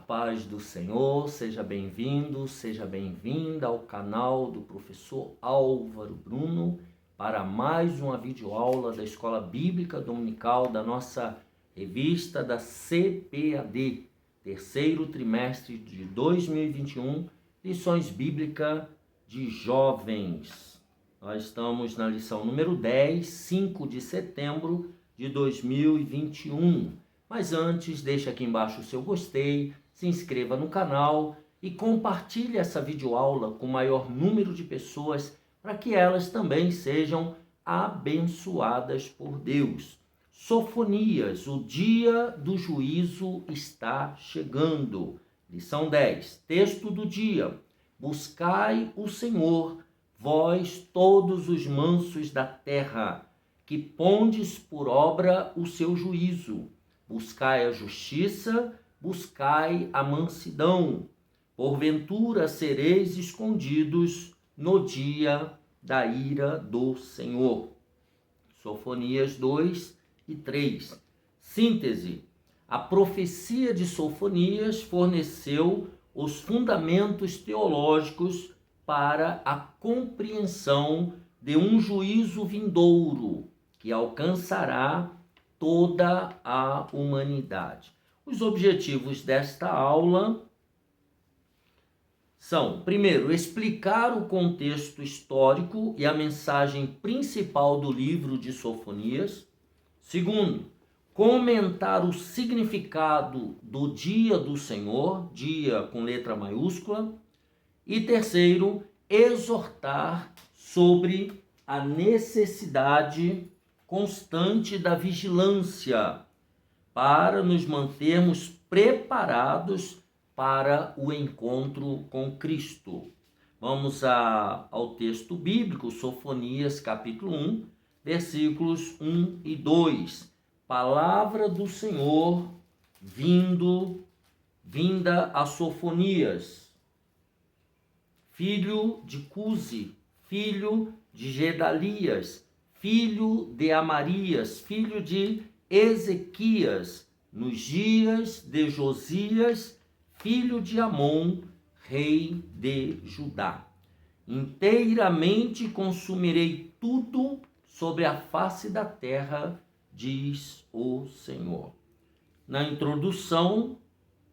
paz do Senhor, seja bem-vindo, seja bem-vinda ao canal do professor Álvaro Bruno para mais uma videoaula da Escola Bíblica Dominical da nossa revista da CPAD, terceiro trimestre de 2021, lições bíblicas de jovens. Nós estamos na lição número 10, 5 de setembro de 2021. Mas antes, deixe aqui embaixo o seu gostei, se inscreva no canal e compartilhe essa videoaula com o maior número de pessoas para que elas também sejam abençoadas por Deus. Sofonias, o dia do juízo está chegando. Lição 10, texto do dia. Buscai o Senhor, vós todos os mansos da terra, que pondes por obra o seu juízo. Buscai a justiça, buscai a mansidão. Porventura sereis escondidos no dia da ira do Senhor. Sofonias 2 e 3. Síntese. A profecia de Sofonias forneceu os fundamentos teológicos para a compreensão de um juízo vindouro que alcançará toda a humanidade. Os objetivos desta aula são, primeiro, explicar o contexto histórico e a mensagem principal do livro de Sofonias. Segundo, comentar o significado do dia do Senhor, dia com letra maiúscula. E terceiro, exortar sobre a necessidade constante da vigilância para nos mantermos preparados para o encontro com Cristo. Vamos ao texto bíblico, Sofonias capítulo 1, versículos 1 e 2. Palavra do Senhor vinda a Sofonias, filho de Cusi, filho de Gedalias, filho de Amarias, filho de Ezequias, nos dias de Josias, filho de Amon, rei de Judá. Inteiramente consumirei tudo sobre a face da terra, diz o Senhor. Na introdução,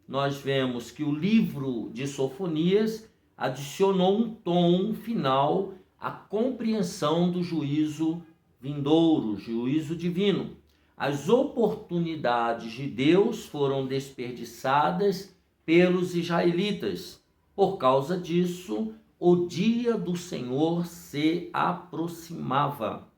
nós vemos que o livro de Sofonias adicionou um tom final à compreensão do juízo vindouro, juízo divino. As oportunidades de Deus foram desperdiçadas pelos israelitas. Por causa disso, o dia do Senhor se aproximava.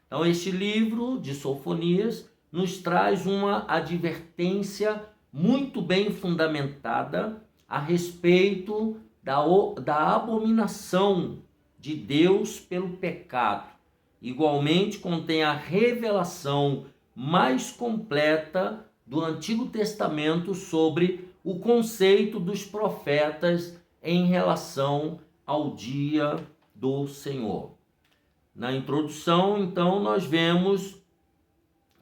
Então, este livro de Sofonias nos traz uma advertência muito bem fundamentada a respeito da abominação de Deus pelo pecado. Igualmente contém a revelação mais completa do Antigo Testamento sobre o conceito dos profetas em relação ao dia do Senhor. Na introdução, então, nós vemos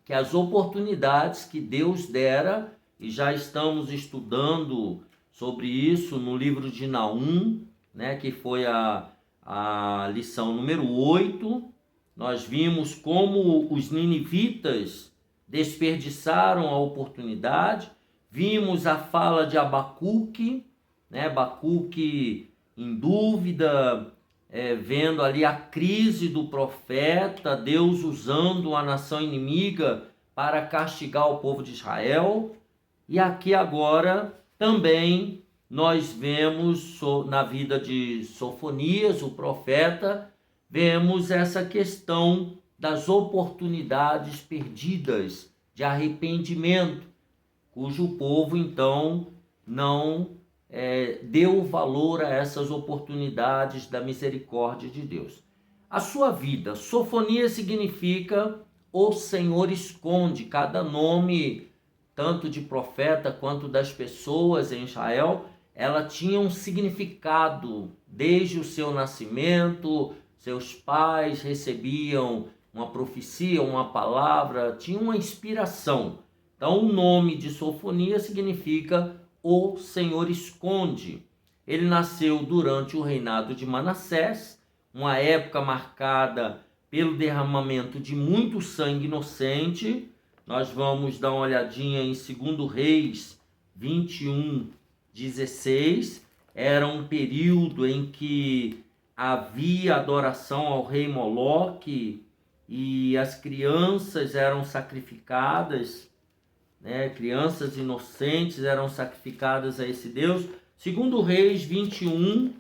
que as oportunidades que Deus dera, e já estamos estudando sobre isso no livro de Naum, que foi a lição número 8, nós vimos como os ninivitas desperdiçaram a oportunidade, vimos a fala de Abacuque, Abacuque em dúvida, vendo ali a crise do profeta, Deus usando a nação inimiga para castigar o povo de Israel. E aqui agora também nós vemos na vida de Sofonias, o profeta, vemos essa questão das oportunidades perdidas de arrependimento, cujo povo então não deu valor a essas oportunidades da misericórdia de Deus. A sua vida, Sofonias significa o Senhor esconde. Cada nome, tanto de profeta quanto das pessoas em Israel, ela tinha um significado desde o seu nascimento. Seus pais recebiam uma profecia, uma palavra, tinha uma inspiração. Então, o nome de Sofonias significa o Senhor esconde. Ele nasceu durante o reinado de Manassés, uma época marcada pelo derramamento de muito sangue inocente. Nós vamos dar uma olhadinha em 2 Reis 21, 16. Era um período em que havia adoração ao rei Moloque e as crianças eram sacrificadas, né? Crianças inocentes eram sacrificadas a esse Deus. 2 Reis 21,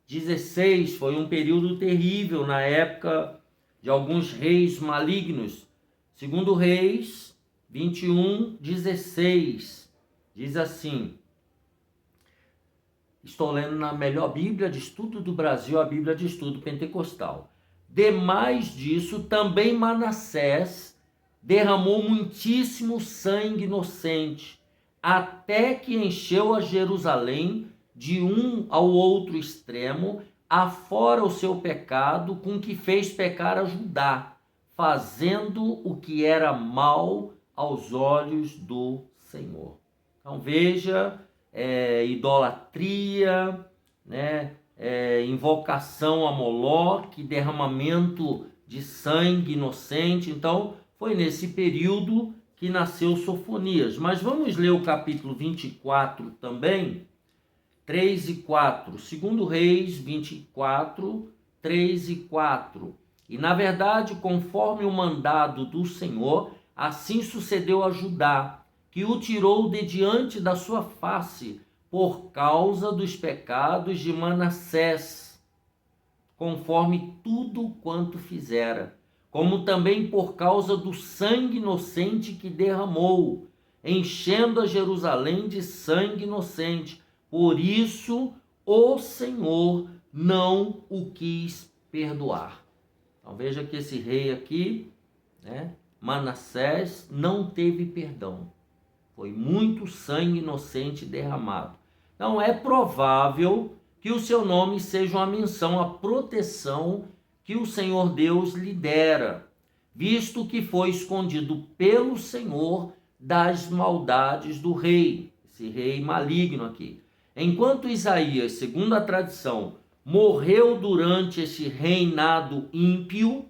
16 foi um período terrível na época de alguns reis malignos. 2 Reis 21, 16 diz assim, estou lendo na melhor Bíblia de Estudo do Brasil, a Bíblia de Estudo Pentecostal. Demais disso, também Manassés derramou muitíssimo sangue inocente, até que encheu a Jerusalém de um ao outro extremo, afora o seu pecado, com que fez pecar a Judá, fazendo o que era mal aos olhos do Senhor. Então veja, idolatria, né? Invocação a Moloque, derramamento de sangue inocente. Então foi nesse período que nasceu Sofonias. Mas vamos ler o capítulo 24 também, 3 e 4. 2 Reis 24, 3 e 4. E na verdade, conforme o mandado do Senhor, assim sucedeu a Judá, que o tirou de diante da sua face, por causa dos pecados de Manassés, conforme tudo quanto fizera, como também por causa do sangue inocente que derramou, enchendo a Jerusalém de sangue inocente. Por isso o Senhor não o quis perdoar. Então veja que esse rei aqui, né, Manassés, não teve perdão. Foi muito sangue inocente derramado. Então é provável que o seu nome seja uma menção à proteção que o Senhor Deus lhe dera, visto que foi escondido pelo Senhor das maldades do rei, esse rei maligno aqui. Enquanto Isaías, segundo a tradição, morreu durante esse reinado ímpio,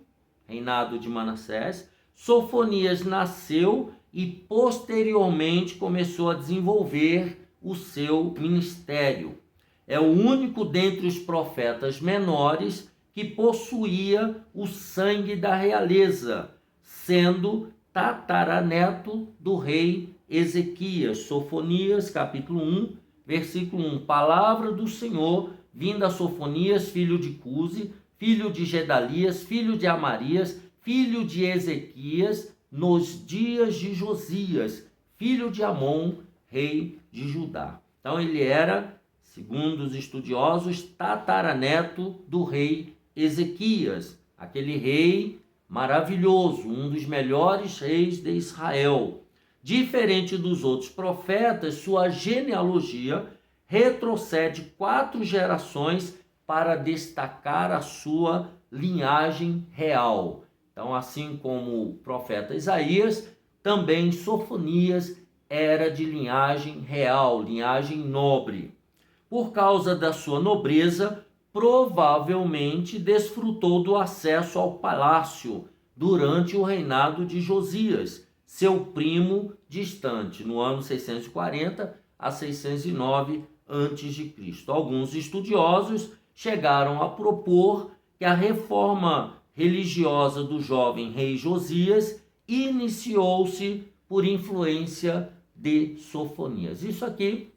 reinado de Manassés, Sofonias nasceu e posteriormente começou a desenvolver o seu ministério. É o único dentre os profetas menores que possuía o sangue da realeza, sendo tataraneto do rei Ezequias. Sofonias, capítulo 1, versículo 1. Palavra do Senhor vinda a Sofonias, filho de Cusi, filho de Gedalias, filho de Amarias, filho de Ezequias, nos dias de Josias, filho de Amon, rei de Judá. Então ele era, segundo os estudiosos, tataraneto do rei Ezequias, aquele rei maravilhoso, um dos melhores reis de Israel. Diferente dos outros profetas, sua genealogia retrocede 4 gerações para destacar a sua linhagem real. Então, assim como o profeta Isaías, também Sofonias era de linhagem real, linhagem nobre. Por causa da sua nobreza, provavelmente desfrutou do acesso ao palácio durante o reinado de Josias, seu primo distante, no ano 640 a 609 a.C. Alguns estudiosos chegaram a propor que a reforma religiosa do jovem rei Josias iniciou-se por influência de Sofonias. Isso aqui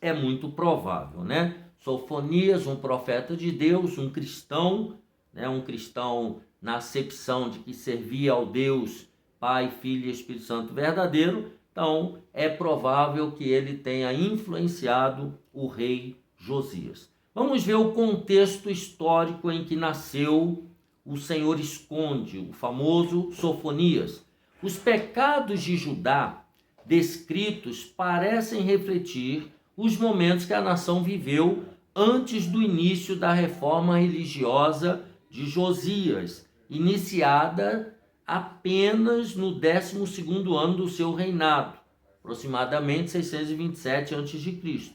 é muito provável, né? Sofonias, um profeta de Deus, um cristão, né? Um cristão na acepção de que servia ao Deus Pai, Filho e Espírito Santo verdadeiro. Então, é provável que ele tenha influenciado o rei Josias. Vamos ver o contexto histórico em que nasceu o Senhor esconde, o famoso Sofonias. Os pecados de Judá descritos parecem refletir os momentos que a nação viveu antes do início da reforma religiosa de Josias, iniciada apenas no 12º ano do seu reinado. aproximadamente 627 a.C.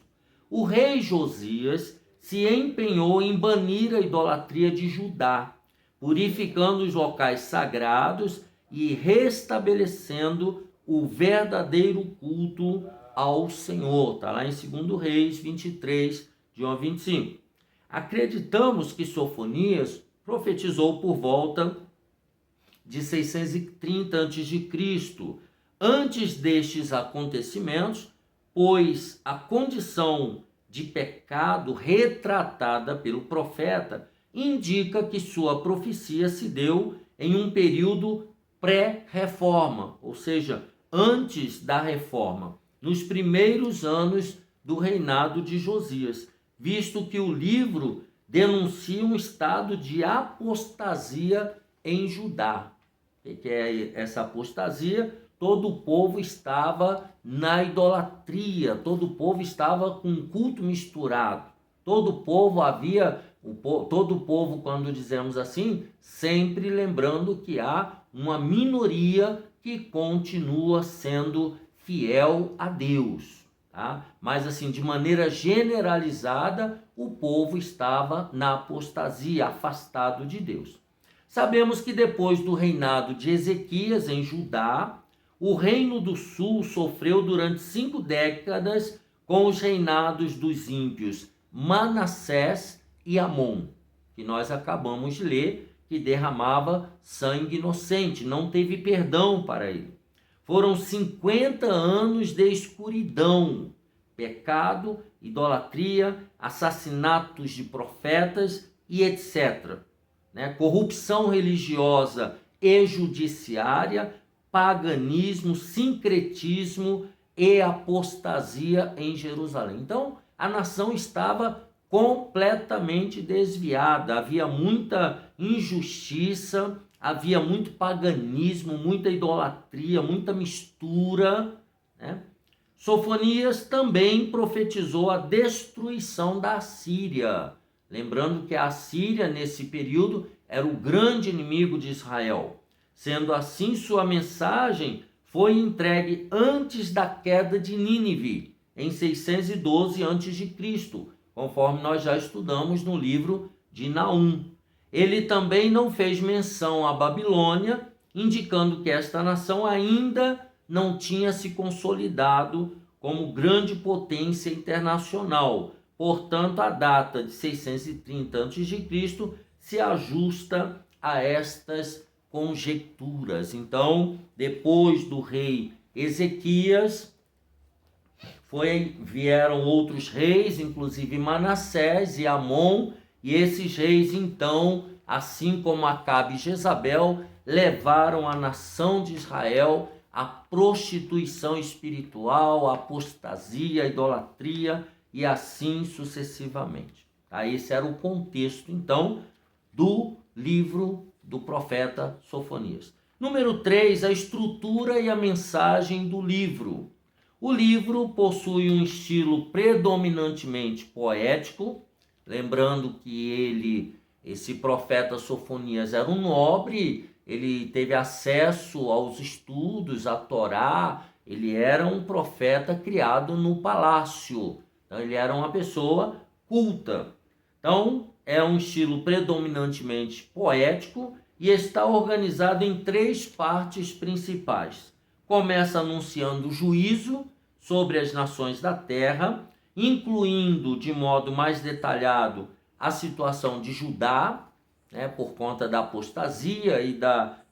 O rei Josias se empenhou em banir a idolatria de Judá, purificando os locais sagrados e restabelecendo o verdadeiro culto ao Senhor. Está lá em 2 Reis 23, de 1 a 25. Acreditamos que Sofonias profetizou por volta de 630 a.C. Antes destes acontecimentos, pois a condição de pecado retratada pelo profeta indica que sua profecia se deu em um período pré-reforma, ou seja, antes da reforma, nos primeiros anos do reinado de Josias, visto que o livro denuncia um estado de apostasia em Judá. O que é essa apostasia? Todo o povo estava na idolatria, todo o povo estava com um culto misturado. Todo o povo, quando dizemos assim, sempre lembrando que há uma minoria que continua sendo fiel a Deus, tá? Mas assim, de maneira generalizada, o povo estava na apostasia, afastado de Deus. Sabemos que depois do reinado de Ezequias em Judá, o reino do sul sofreu durante 5 décadas com os reinados dos ímpios Manassés e Amon, que nós acabamos de ler, que derramava sangue inocente, não teve perdão para ele. Foram 50 anos de escuridão, pecado, idolatria, assassinatos de profetas e etc. Corrupção religiosa e judiciária, paganismo, sincretismo e apostasia em Jerusalém. Então, a nação estava completamente desviada, havia muita injustiça, havia muito paganismo, muita idolatria, muita mistura, né? Sofonias também profetizou a destruição da Assíria, lembrando que a Assíria, nesse período, era o grande inimigo de Israel. Sendo assim, sua mensagem foi entregue antes da queda de Nínive, em 612 a.C., conforme nós já estudamos no livro de Naum. Ele também não fez menção à Babilônia, indicando que esta nação ainda não tinha se consolidado como grande potência internacional. Portanto, a data de 630 a.C. se ajusta a estas conjecturas. Então, depois do rei Ezequias, vieram outros reis, inclusive Manassés e Amon, e esses reis, então, assim como Acabe e Jezabel, levaram a nação de Israel à prostituição espiritual, à apostasia, à idolatria e assim sucessivamente. Esse era o contexto, então, do livro do profeta Sofonias. Número 3, a estrutura e a mensagem do livro. O livro possui um estilo predominantemente poético, lembrando que esse profeta Sofonias era um nobre, ele teve acesso aos estudos, à Torá, ele era um profeta criado no palácio, então ele era uma pessoa culta. Então, é um estilo predominantemente poético e está organizado em 3 partes principais. Começa anunciando o juízo sobre as nações da terra, incluindo de modo mais detalhado a situação de Judá, por conta da apostasia e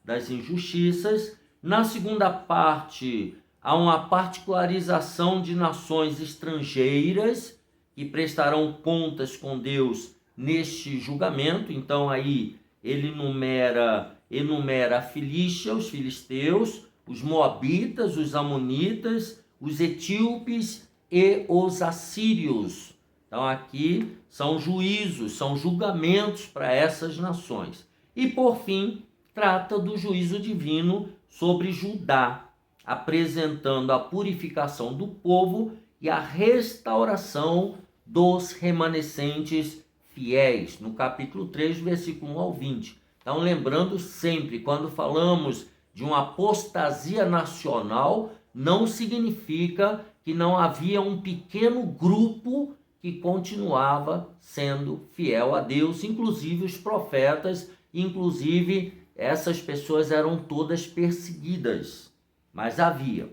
das injustiças. Na segunda parte, há uma particularização de nações estrangeiras que prestarão contas com Deus neste julgamento. Então aí ele enumera a Filístia, os filisteus, os moabitas, os amonitas, os etíopes e os assírios. Então aqui são juízos, são julgamentos para essas nações. E por fim, trata do juízo divino sobre Judá, apresentando a purificação do povo e a restauração dos remanescentes fiéis, no capítulo 3, versículo 1 ao 20. Então, lembrando sempre, quando falamos de uma apostasia nacional, não significa que não havia um pequeno grupo que continuava sendo fiel a Deus, inclusive os profetas, inclusive essas pessoas eram todas perseguidas, mas havia.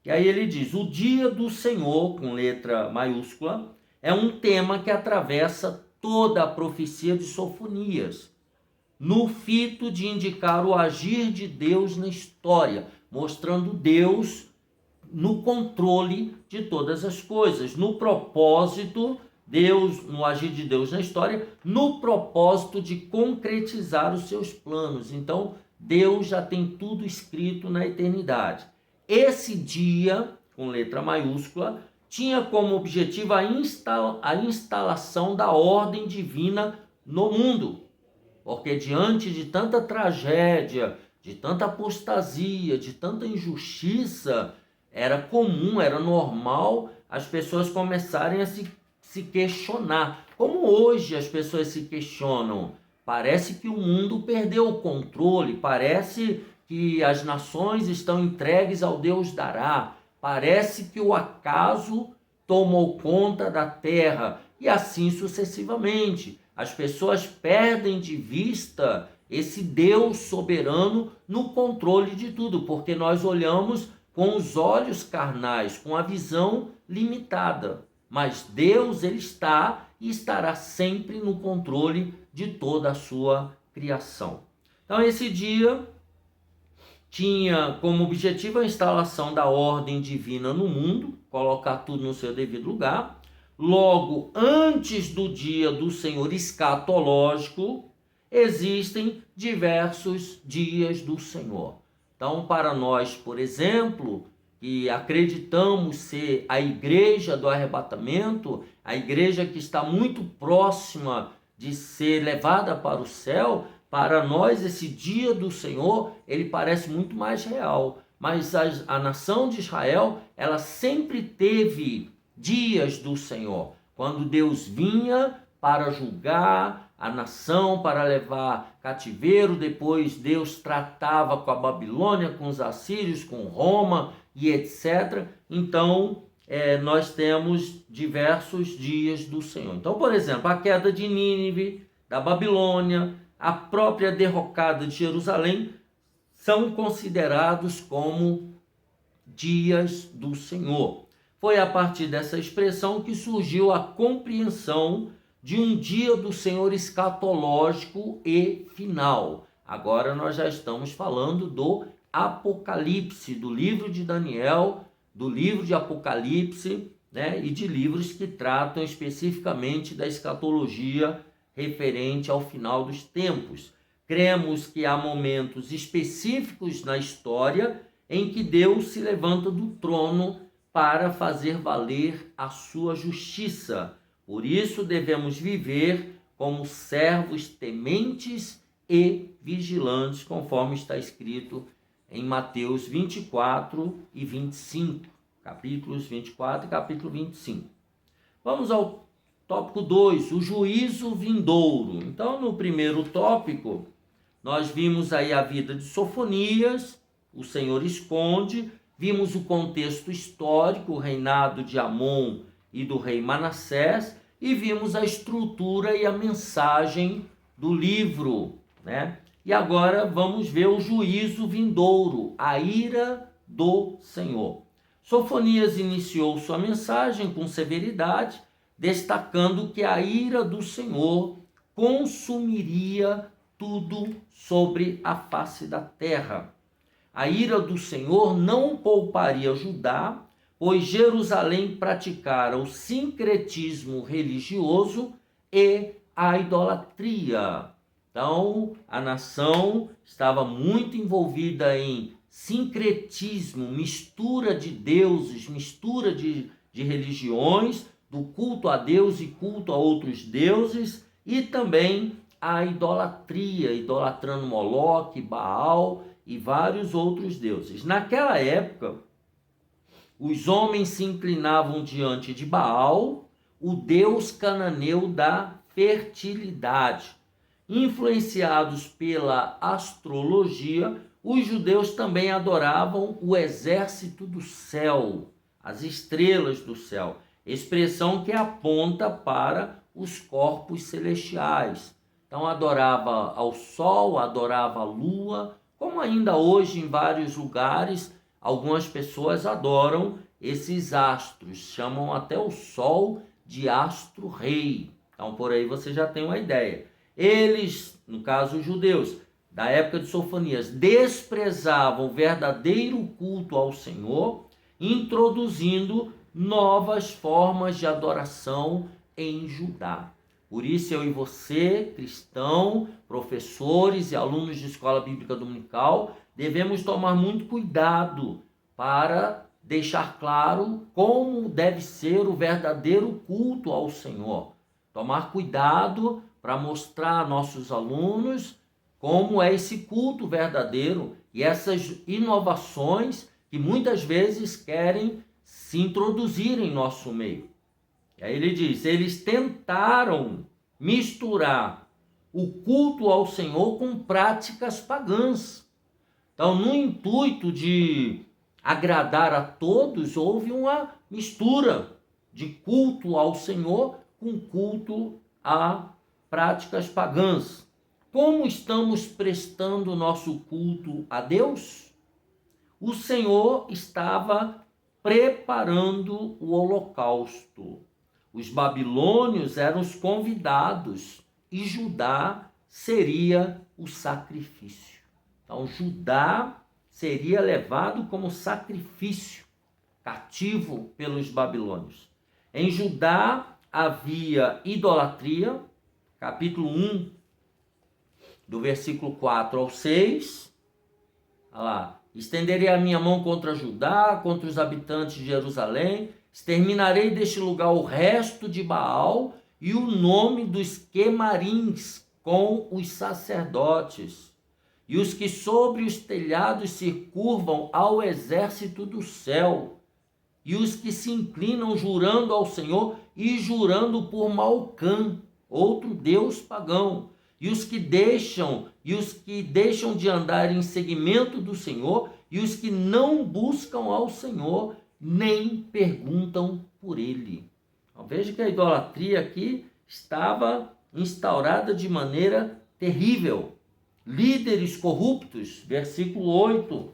E aí ele diz, o dia do Senhor, com letra maiúscula, é um tema que atravessa toda a profecia de Sofonias, no fito de indicar o agir de Deus na história, mostrando Deus no controle de todas as coisas, no propósito, Deus, no agir de Deus na história, no propósito de concretizar os seus planos. Então, Deus já tem tudo escrito na eternidade. Esse dia, com letra maiúscula, tinha como objetivo a instalação da ordem divina no mundo. Porque diante de tanta tragédia, de tanta apostasia, de tanta injustiça, era comum, era normal as pessoas começarem a se questionar. Como hoje as pessoas se questionam. Parece que o mundo perdeu o controle, parece que as nações estão entregues ao Deus dará, parece que o acaso tomou conta da terra, e assim sucessivamente. As pessoas perdem de vista esse Deus soberano no controle de tudo, porque nós olhamos com os olhos carnais, com a visão limitada. Mas Deus, ele está e estará sempre no controle de toda a sua criação. Então, esse dia tinha como objetivo a instalação da ordem divina no mundo, colocar tudo no seu devido lugar. Logo, antes do dia do Senhor escatológico, existem diversos dias do Senhor. Então, para nós, por exemplo, que acreditamos ser a igreja do arrebatamento, a igreja que está muito próxima de ser levada para o céu, para nós esse dia do Senhor, ele parece muito mais real. Mas a nação de Israel, ela sempre teve dias do Senhor, quando Deus vinha para julgar a nação, para levar cativeiro, depois Deus tratava com a Babilônia, com os assírios, com Roma e etc. Então, nós temos diversos dias do Senhor. Então, por exemplo, a queda de Nínive, da Babilônia, a própria derrocada de Jerusalém, são considerados como dias do Senhor. Foi a partir dessa expressão que surgiu a compreensão de um dia do Senhor escatológico e final. Agora nós já estamos falando do Apocalipse, do livro de Daniel, do livro de Apocalipse, né, e de livros que tratam especificamente da escatologia referente ao final dos tempos. Cremos que há momentos específicos na história em que Deus se levanta do trono para fazer valer a sua justiça. Por isso devemos viver como servos tementes e vigilantes, conforme está escrito em Mateus 24 e 25, capítulos 24 e capítulo 25. Vamos ao tópico 2, o juízo vindouro. Então, no primeiro tópico, nós vimos aí a vida de Sofonias, o Senhor esconde, vimos o contexto histórico, o reinado de Amon e do rei Manassés, e vimos a estrutura e a mensagem do livro, né? E agora vamos ver o juízo vindouro, a ira do Senhor. Sofonias iniciou sua mensagem com severidade, destacando que a ira do Senhor consumiria tudo sobre a face da terra. A ira do Senhor não pouparia Judá, pois Jerusalém praticara o sincretismo religioso e a idolatria. Então, a nação estava muito envolvida em sincretismo, mistura de deuses, mistura de religiões, do culto a Deus e culto a outros deuses, e também a idolatria, idolatrando Moloque, Baal e vários outros deuses. Naquela época, os homens se inclinavam diante de Baal, o deus cananeu da fertilidade. Influenciados pela astrologia, os judeus também adoravam o exército do céu, as estrelas do céu, expressão que aponta para os corpos celestiais. Então adorava ao sol, adorava a lua, como ainda hoje em vários lugares, algumas pessoas adoram esses astros, chamam até o sol de astro-rei. Então por aí você já tem uma ideia. Eles, no caso os judeus, da época de Sofonias, desprezavam o verdadeiro culto ao Senhor, introduzindo novas formas de adoração em Judá. Por isso eu e você, cristão, professores e alunos de escola bíblica dominical, devemos tomar muito cuidado para deixar claro como deve ser o verdadeiro culto ao Senhor. Tomar cuidado para mostrar a nossos alunos como é esse culto verdadeiro e essas inovações que muitas vezes querem se introduzir em nosso meio. E aí ele diz, eles tentaram misturar o culto ao Senhor com práticas pagãs. Então, no intuito de agradar a todos, houve uma mistura de culto ao Senhor com culto a práticas pagãs. Como estamos prestando o nosso culto a Deus? O Senhor estava preparando o holocausto. Os babilônios eram os convidados e Judá seria o sacrifício. Então, Judá seria levado como sacrifício cativo pelos babilônios. Em Judá havia idolatria, capítulo 1, do versículo 4 ao 6. Olha lá. Estenderei a minha mão contra Judá, contra os habitantes de Jerusalém, exterminarei deste lugar o resto de Baal e o nome dos quemarins com os sacerdotes, e os que sobre os telhados se curvam ao exército do céu, e os que se inclinam jurando ao Senhor e jurando por Malcã, outro deus pagão, e os que deixam de andar em seguimento do Senhor, e os que não buscam ao Senhor, nem perguntam por ele. Então, veja que a idolatria aqui estava instaurada de maneira terrível. Líderes corruptos, versículo 8.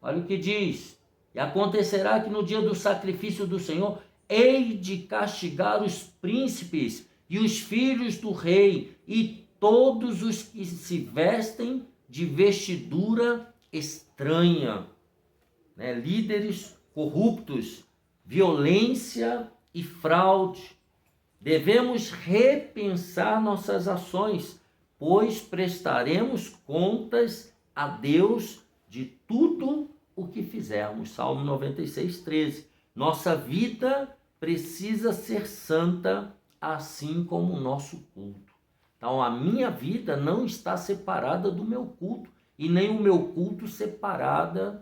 Olha o que diz. E acontecerá que no dia do sacrifício do Senhor, hei de castigar os príncipes e os filhos do rei, e todos os que se vestem de vestidura estranha. Líderes corruptos, violência e fraude. Devemos repensar nossas ações, pois prestaremos contas a Deus de tudo o que fizermos. Salmo 96, 13. Nossa vida precisa ser santa, assim como o nosso culto. Então, a minha vida não está separada do meu culto, e nem o meu culto separado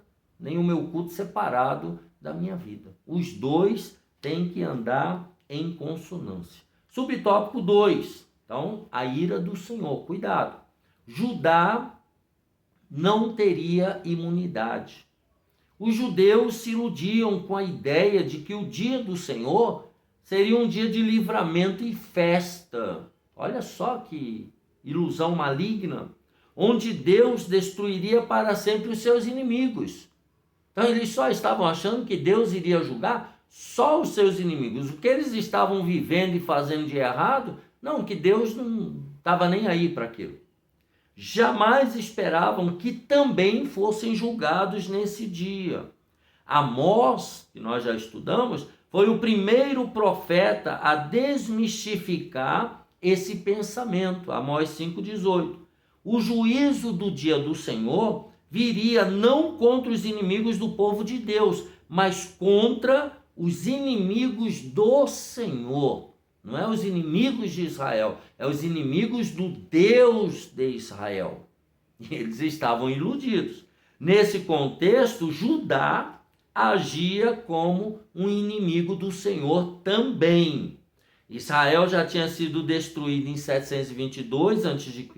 da minha vida. Os dois têm que andar em consonância. Subtópico 2. Então, a ira do Senhor. Cuidado. Judá não teria imunidade. Os judeus se iludiam com a ideia de que o dia do Senhor seria um dia de livramento e festa. Olha só que ilusão maligna, onde Deus destruiria para sempre os seus inimigos. Então eles só estavam achando que Deus iria julgar só os seus inimigos. O que eles estavam vivendo e fazendo de errado, não, que Deus não estava nem aí para aquilo. Jamais esperavam que também fossem julgados nesse dia. Amós, que nós já estudamos, foi o primeiro profeta a desmistificar esse pensamento. Amós 5,18. O juízo do dia do Senhor viria não contra os inimigos do povo de Deus, mas contra os inimigos do Senhor. Não é os inimigos de Israel, é os inimigos do Deus de Israel. E eles estavam iludidos. Nesse contexto, Judá agia como um inimigo do Senhor também. Israel já tinha sido destruído em 722 a.C.,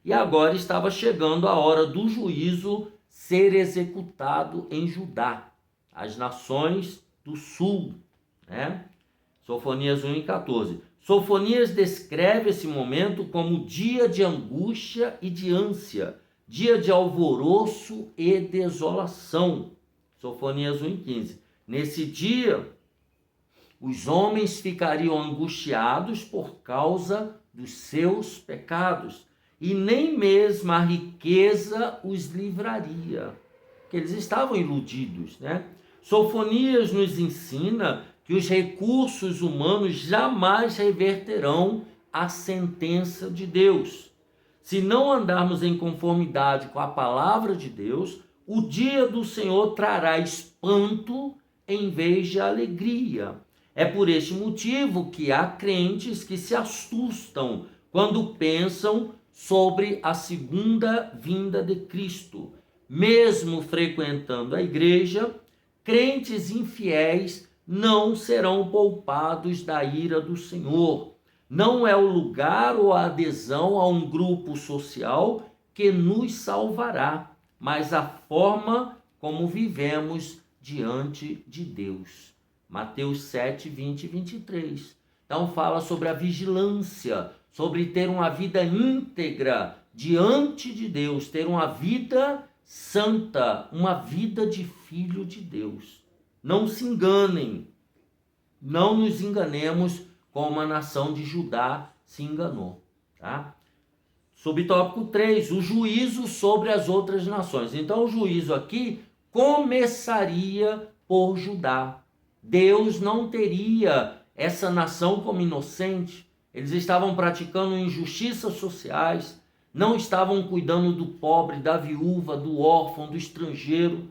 e agora estava chegando a hora do juízo ser executado em Judá, as nações do sul, né? Sofonias 1 e 14. Sofonias descreve esse momento como dia de angústia e de ânsia, dia de alvoroço e desolação. Sofonias 1 e 15. Nesse dia, os homens ficariam angustiados por causa dos seus pecados, e nem mesmo a riqueza os livraria, porque eles estavam iludidos, né? Sofonias nos ensina que os recursos humanos jamais reverterão a sentença de Deus. Se não andarmos em conformidade com a palavra de Deus, o dia do Senhor trará espanto em vez de alegria. É por este motivo que há crentes que se assustam quando pensam sobre a segunda vinda de Cristo. Mesmo frequentando a igreja, crentes infiéis não serão poupados da ira do Senhor. Não é o lugar ou a adesão a um grupo social que nos salvará, mas a forma como vivemos diante de Deus. Mateus 7, 20 e 23. Então fala sobre a vigilância, sobre ter uma vida íntegra diante de Deus, ter uma vida santa, uma vida de filho de Deus. Não se enganem, não nos enganemos como a nação de Judá se enganou, tá? Subtópico 3, o juízo sobre as outras nações. Então o juízo aqui começaria por Judá. Deus não teria essa nação como inocente. Eles estavam praticando injustiças sociais, não estavam cuidando do pobre, da viúva, do órfão, do estrangeiro.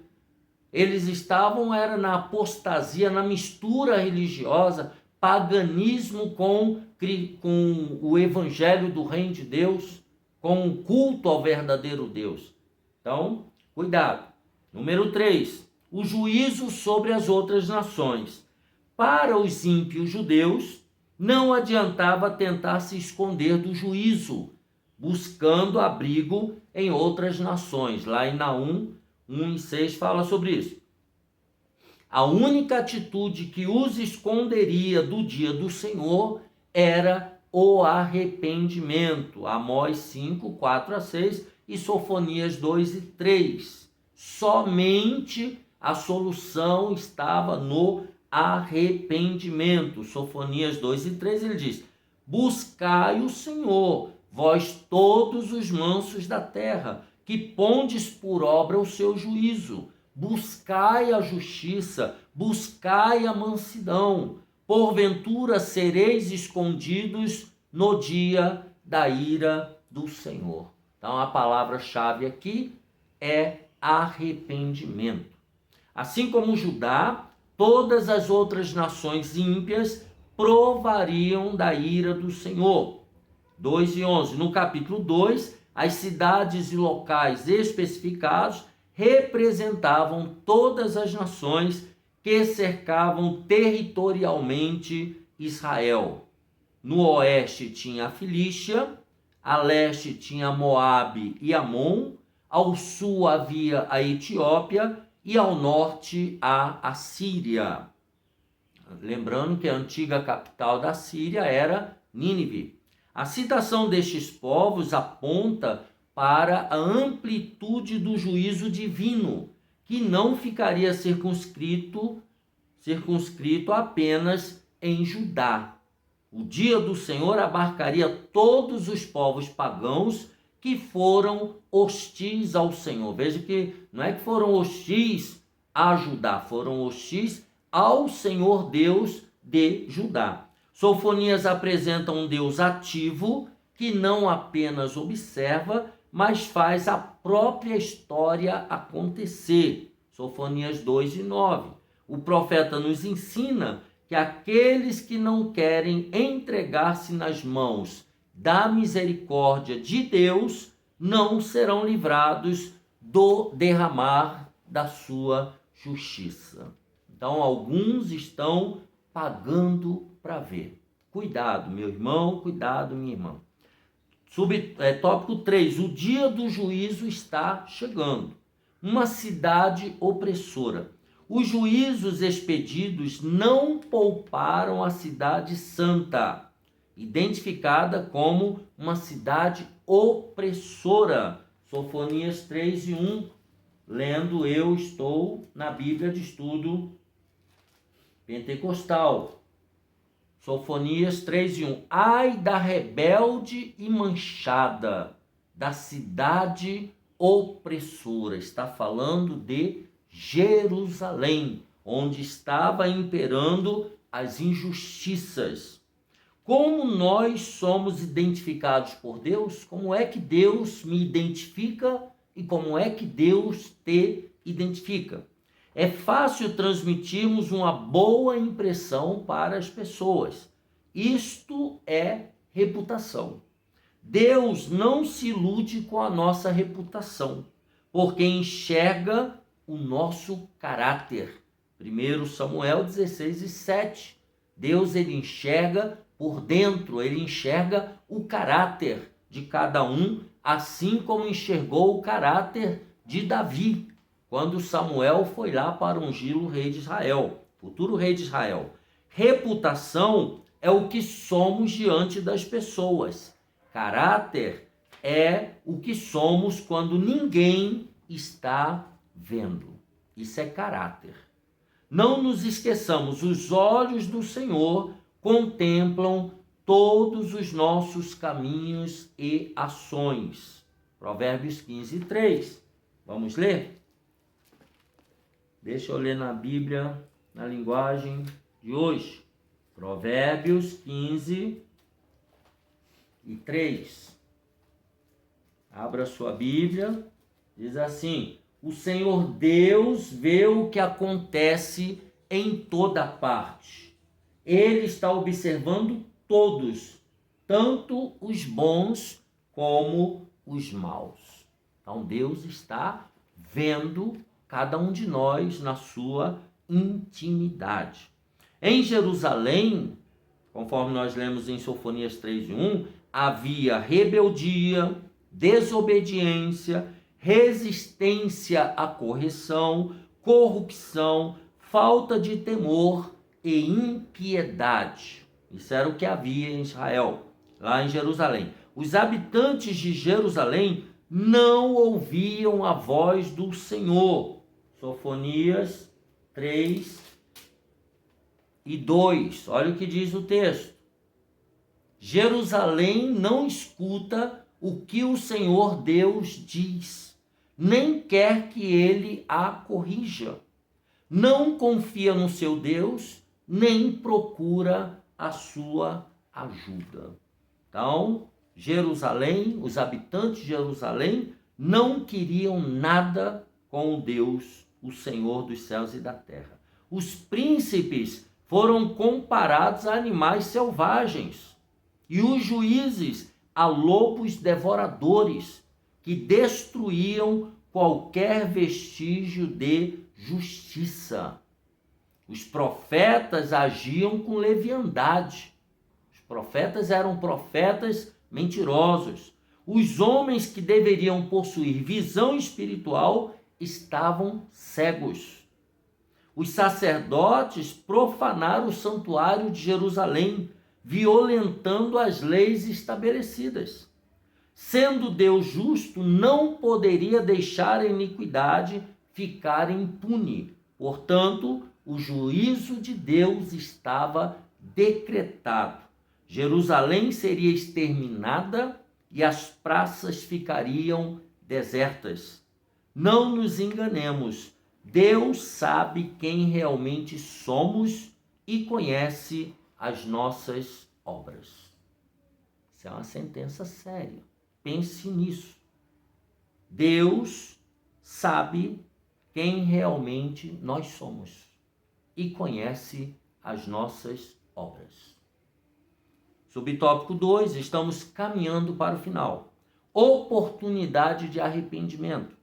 Eles estavam na apostasia, na mistura religiosa, paganismo com o evangelho do reino de Deus, com o culto ao verdadeiro Deus. Então, cuidado. Número 3, o juízo sobre as outras nações. Para os ímpios judeus, não adiantava tentar se esconder do juízo, buscando abrigo em outras nações. Lá em Naum 1 e 6 fala sobre isso. A única atitude que os esconderia do dia do Senhor era o arrependimento. Amós 5, 4 a 6 e Sofonias 2 e 3. Somente a solução estava no arrependimento. Sofonias 2 e 3 ele diz: buscai o Senhor, vós todos os mansos da terra, que pondes por obra o seu juízo. Buscai a justiça, buscai a mansidão, porventura sereis escondidos no dia da ira do Senhor. Então a palavra-chave aqui é arrependimento. Assim como Judá, todas as outras nações ímpias provariam da ira do Senhor. 2 e 11. No capítulo 2, as cidades e locais especificados representavam todas as nações que cercavam territorialmente Israel. No oeste tinha a Filístia, a leste tinha Moabe e Amon, ao sul havia a Etiópia e ao norte a Assíria. Lembrando que a antiga capital da Síria era Nínive. A citação destes povos aponta para a amplitude do juízo divino, que não ficaria circunscrito apenas em Judá. O dia do Senhor abarcaria todos os povos pagãos que foram hostis ao Senhor. Veja que não é que foram hostis a Judá, foram hostis ao Senhor Deus de Judá. Sofonias apresenta um Deus ativo que não apenas observa, mas faz a própria história acontecer. Sofonias 2 e 9. O profeta nos ensina que aqueles que não querem entregar-se nas mãos da misericórdia de Deus não serão livrados do derramar da sua justiça. Então, alguns estão pagando para ver. Cuidado, meu irmão, cuidado, minha irmã. Tópico 3, o dia do juízo está chegando. Uma cidade opressora. Os juízos expedidos não pouparam a cidade santa, identificada como uma cidade opressora. Sofonias 3:1, lendo eu estou na Bíblia de Estudo Pentecostal. Sofonias 3:1. Ai da rebelde e manchada, da cidade opressora. Está falando de Jerusalém, onde estava imperando as injustiças. Como nós somos identificados por Deus? Como é que Deus me identifica e como é que Deus te identifica? É fácil transmitirmos uma boa impressão para as pessoas. Isto é reputação. Deus não se ilude com a nossa reputação, porque enxerga o nosso caráter. 1 Samuel 16:7. Deus, ele enxerga por dentro, ele enxerga o caráter de cada um, assim como enxergou o caráter de Davi, quando Samuel foi lá para ungir o rei de Israel, futuro rei de Israel. Reputação é o que somos diante das pessoas. Caráter é o que somos quando ninguém está vendo. Isso é caráter. Não nos esqueçamos, os olhos do Senhor contemplam todos os nossos caminhos e ações. Provérbios 15:3. Vamos ler? Deixa eu ler na Bíblia, na linguagem de hoje. Provérbios 15:3. Abra sua Bíblia. Diz assim: o Senhor Deus vê o que acontece em toda parte. Ele está observando todos, tanto os bons como os maus. Então Deus está vendo cada um de nós na sua intimidade. Em Jerusalém, conforme nós lemos em Sofonias 3:1, havia rebeldia, desobediência, resistência à correção, corrupção, falta de temor e impiedade. Isso era o que havia em Israel, lá em Jerusalém. Os habitantes de Jerusalém não ouviam a voz do Senhor. Sofonias 3:2. Olha o que diz o texto. Jerusalém não escuta o que o Senhor Deus diz, nem quer que ele a corrija. Não confia no seu Deus, nem procura a sua ajuda. Então, Jerusalém, os habitantes de Jerusalém, não queriam nada com o Deus, o Senhor dos céus e da terra. Os príncipes foram comparados a animais selvagens, e os juízes a lobos devoradores, que destruíam qualquer vestígio de justiça. Os profetas agiam com leviandade. Os profetas eram profetas mentirosos. Os homens que deveriam possuir visão espiritual estavam cegos. Os sacerdotes profanaram o santuário de Jerusalém, violentando as leis estabelecidas. Sendo Deus justo, não poderia deixar a iniquidade ficar impune. Portanto, o juízo de Deus estava decretado. Jerusalém seria exterminada e as praças ficariam desertas. Não nos enganemos, Deus sabe quem realmente somos e conhece as nossas obras. Isso é uma sentença séria. Pense nisso. Deus sabe quem realmente nós somos e conhece as nossas obras. Subtópico 2, estamos caminhando para o final. Oportunidade de arrependimento.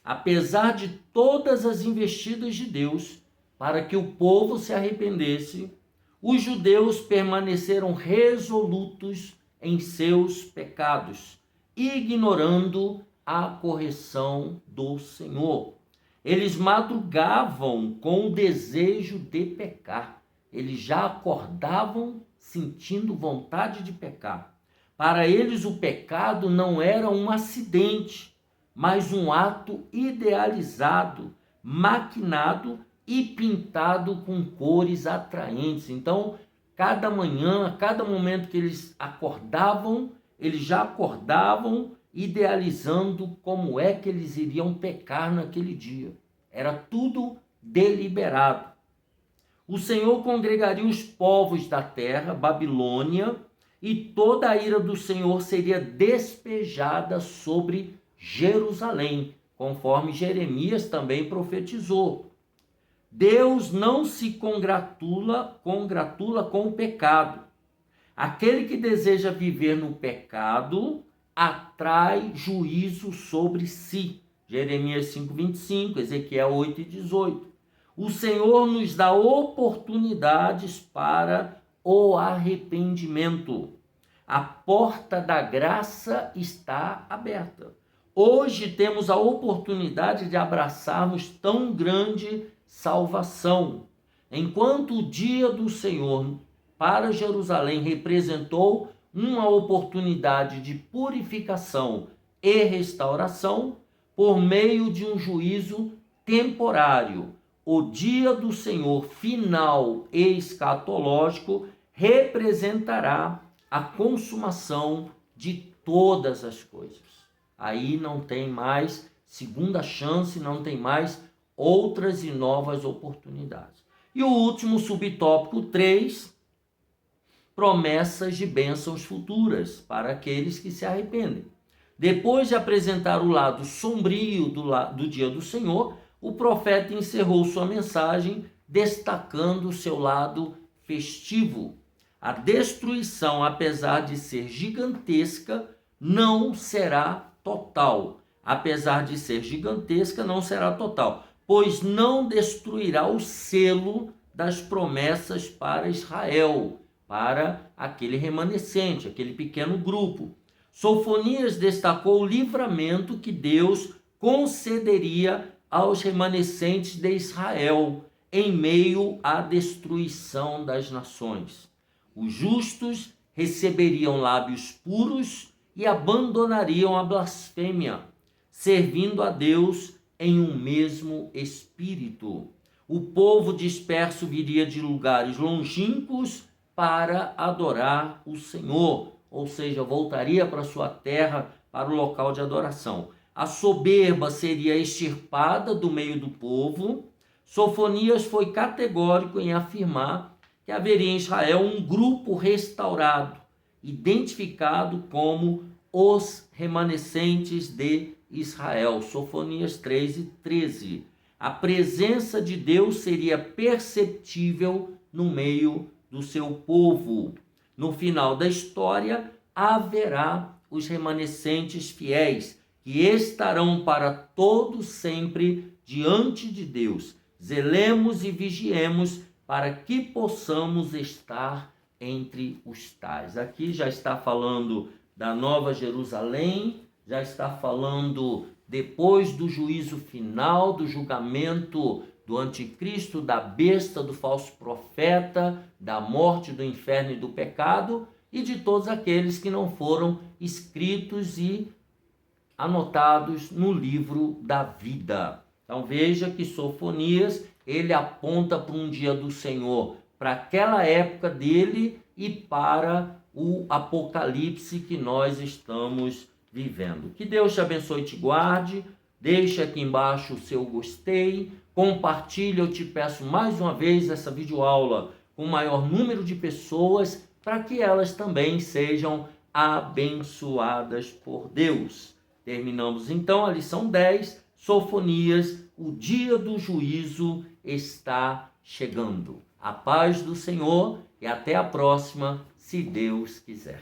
Apesar de todas as investidas de Deus para que o povo se arrependesse, os judeus permaneceram resolutos em seus pecados, ignorando a correção do Senhor. Eles madrugavam com o desejo de pecar. Eles já acordavam sentindo vontade de pecar. Para eles, o pecado não era um acidente, mas um ato idealizado, maquinado e pintado com cores atraentes. Então, cada manhã, cada momento que eles acordavam, eles já acordavam idealizando como é que eles iriam pecar naquele dia. Era tudo deliberado. O Senhor congregaria os povos da terra, Babilônia, e toda a ira do Senhor seria despejada sobre Jerusalém, conforme Jeremias também profetizou. Deus não se congratula com o pecado. Aquele que deseja viver no pecado atrai juízo sobre si. Jeremias 5:25, Ezequiel 8:18. O Senhor nos dá oportunidades para o arrependimento. A porta da graça está aberta. Hoje temos a oportunidade de abraçarmos tão grande salvação. Enquanto o dia do Senhor para Jerusalém representou uma oportunidade de purificação e restauração por meio de um juízo temporário, o dia do Senhor final e escatológico representará a consumação de todas as coisas. Aí não tem mais segunda chance, não tem mais outras e novas oportunidades. E o último subtópico 3, promessas de bênçãos futuras para aqueles que se arrependem. Depois de apresentar o lado sombrio do dia do Senhor, o profeta encerrou sua mensagem destacando o seu lado festivo. A destruição, apesar de ser gigantesca, não será total. Apesar de ser gigantesca, não será total, pois não destruirá o selo das promessas para Israel, para aquele remanescente, aquele pequeno grupo. Sofonias destacou o livramento que Deus concederia aos remanescentes de Israel em meio à destruição das nações. Os justos receberiam lábios puros e abandonariam a blasfêmia, servindo a Deus em um mesmo espírito. O povo disperso viria de lugares longínquos para adorar o Senhor, ou seja, voltaria para sua terra, para o local de adoração. A soberba seria extirpada do meio do povo. Sofonias foi categórico em afirmar que haveria em Israel um grupo restaurado, identificado como os remanescentes de Israel. Sofonias 3:13. A presença de Deus seria perceptível no meio do seu povo. No final da história, haverá os remanescentes fiéis, que estarão para todo sempre diante de Deus. Zelemos e vigiemos para que possamos estar entre os tais. Aqui já está falando da Nova Jerusalém, já está falando depois do juízo final, do julgamento do anticristo, da besta, do falso profeta, da morte, do inferno e do pecado, e de todos aqueles que não foram escritos e anotados no livro da vida. Então veja que Sofonias, ele aponta para um dia do Senhor, para aquela época dele e para o Apocalipse que nós estamos vivendo. Que Deus te abençoe e te guarde. Deixa aqui embaixo o seu gostei, compartilha, eu te peço mais uma vez essa videoaula com o maior número de pessoas, para que elas também sejam abençoadas por Deus. Terminamos então a lição 10, Sofonias, o dia do juízo está chegando. A paz do Senhor e até a próxima, se Deus quiser.